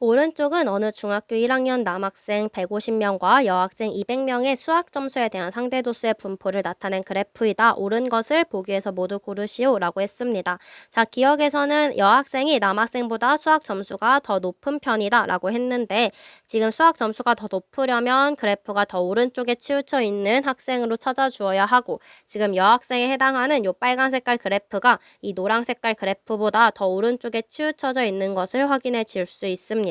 오른쪽은 어느 중학교 1학년 남학생 150명과 여학생 200명의 수학 점수에 대한 상대도수의 분포를 나타낸 그래프이다. 옳은 것을 보기에서 모두 고르시오 라고 했습니다. 자, 기억에서는 여학생이 남학생보다 수학 점수가 더 높은 편이다 라고 했는데 지금 수학 점수가 더 높으려면 그래프가 더 오른쪽에 치우쳐 있는 학생으로 찾아주어야 하고 지금 여학생에 해당하는 이 빨간 색깔 그래프가 이 노란 색깔 그래프보다 더 오른쪽에 치우쳐져 있는 것을 확인해 줄 수 있습니다.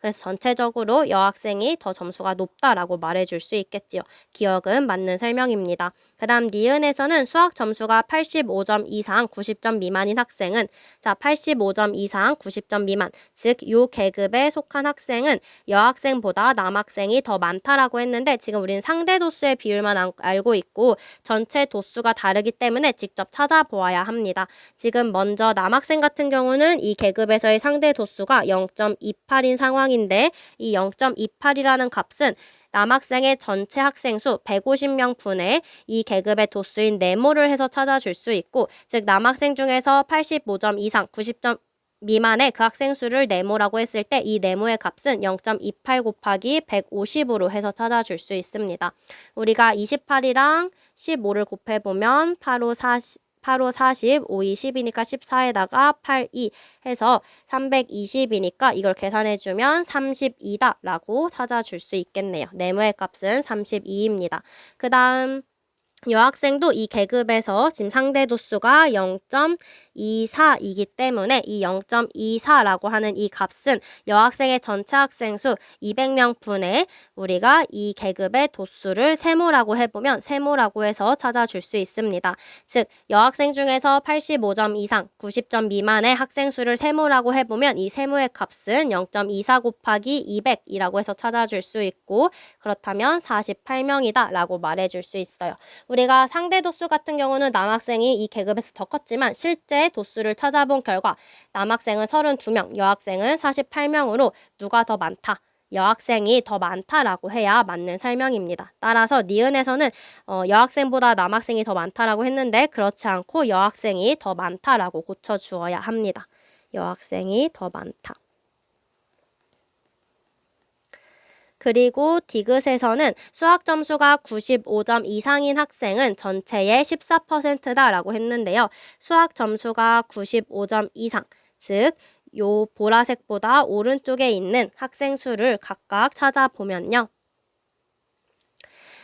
그래서 전체적으로 여학생이 더 점수가 높다라고 말해줄 수 있겠지요. 기억은 맞는 설명입니다. 그 다음 니은에서는 수학 점수가 85점 이상 90점 미만인 학생은 85점 이상 90점 미만 즉 요 계급에 속한 학생은 여학생보다 남학생이 더 많다라고 했는데 지금 우리는 상대 도수의 비율만 알고 있고 전체 도수가 다르기 때문에 직접 찾아보아야 합니다. 지금 먼저 남학생 같은 경우는 이 계급에서의 상대 도수가 0.28인 상황인데 이 0.28이라는 값은 남학생의 전체 학생 수 150명 분의 이 계급의 도수인 네모를 해서 찾아줄 수 있고 즉 남학생 중에서 85점 이상 90점 미만의 그 학생 수를 네모라고 했을 때 이 네모의 값은 0.28 곱하기 150으로 해서 찾아줄 수 있습니다. 우리가 28이랑 15를 곱해보면 8, 5, 40, 5, 2, 10이니까 14에다가 8, 2 해서 320이니까 이걸 계산해주면 32다 라고 찾아줄 수 있겠네요. 네모의 값은 32입니다. 그 다음 여학생도 이 계급에서 지금 상대 도수가 0.24이기 때문에 이 0.24라고 하는 이 값은 여학생의 전체 학생 수 200명 분의 우리가 이 계급의 도수를 세모라고 해보면 세모라고 해서 찾아줄 수 있습니다. 즉 여학생 중에서 85점 이상 90점 미만의 학생 수를 세모라고 해보면 이 세모의 값은 0.24 곱하기 200이라고 해서 찾아줄 수 있고 그렇다면 48명이다 라고 말해줄 수 있어요. 우리가 상대 도수 같은 경우는 남학생이 이 계급에서 더 컸지만 실제 도수를 찾아본 결과 남학생은 32명, 여학생은 48명으로 누가 더 많다? 여학생이 더 많다라고 해야 맞는 설명입니다. 따라서 니은에서는 여학생보다 남학생이 더 많다라고 했는데 그렇지 않고 여학생이 더 많다라고 고쳐주어야 합니다. 여학생이 더 많다. 그리고 디귿에서는 수학 점수가 95점 이상인 학생은 전체의 14%다라고 했는데요. 수학 점수가 95점 이상, 즉 요 보라색보다 오른쪽에 있는 학생 수를 각각 찾아보면요.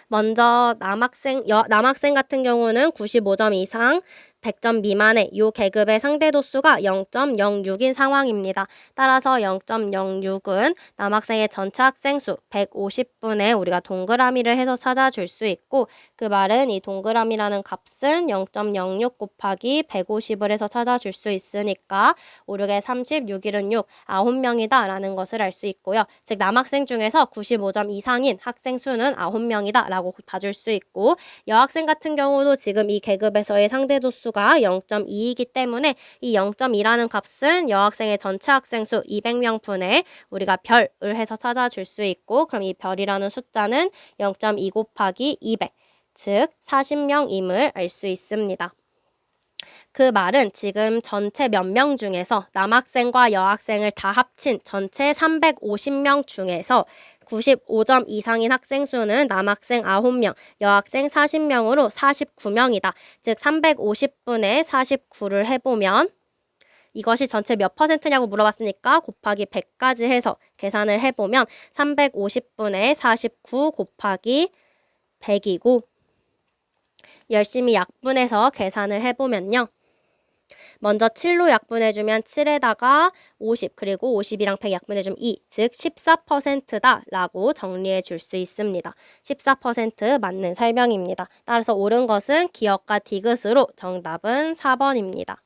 먼저 남학생 같은 경우는 95점 이상 100점 미만의 이 계급의 상대 도수가 0.06인 상황입니다. 따라서 0.06은 남학생의 전체 학생 수 150분의 우리가 동그라미를 해서 찾아줄 수 있고 그 말은 이 동그라미라는 값은 0.06 곱하기 150을 해서 찾아줄 수 있으니까 5, 6에 36일은 6, 9명이다 라는 것을 알 수 있고요. 즉 남학생 중에서 95점 이상인 학생 수는 9명이다 라고 봐줄 수 있고 여학생 같은 경우도 지금 이 계급에서의 상대 도수가 0.2이기 때문에 이 0.2라는 값은 여학생의 전체 학생 수 200명 분의 우리가 별을 해서 찾아줄 수 있고 그럼 이 별이라는 숫자는 0.2 곱하기 200, 즉 40명임을 알 수 있습니다. 그 말은 지금 전체 몇 명 중에서 남학생과 여학생을 다 합친 전체 350명 중에서 95점 이상인 학생 수는 남학생 9명, 여학생 40명으로 49명이다. 즉 350분의 49를 해보면 이것이 전체 몇 %냐고 물어봤으니까 곱하기 100까지 해서 계산을 해보면 350분의 49 곱하기 100이고 열심히 약분해서 계산을 해보면요. 먼저 7로 약분해주면 7에다가 50 그리고 50이랑 100 약분해주면 2, 즉 14%다 라고 정리해 줄 수 있습니다. 14% 맞는 설명입니다. 따라서 옳은 것은 기억과 디귿으로 정답은 4번입니다.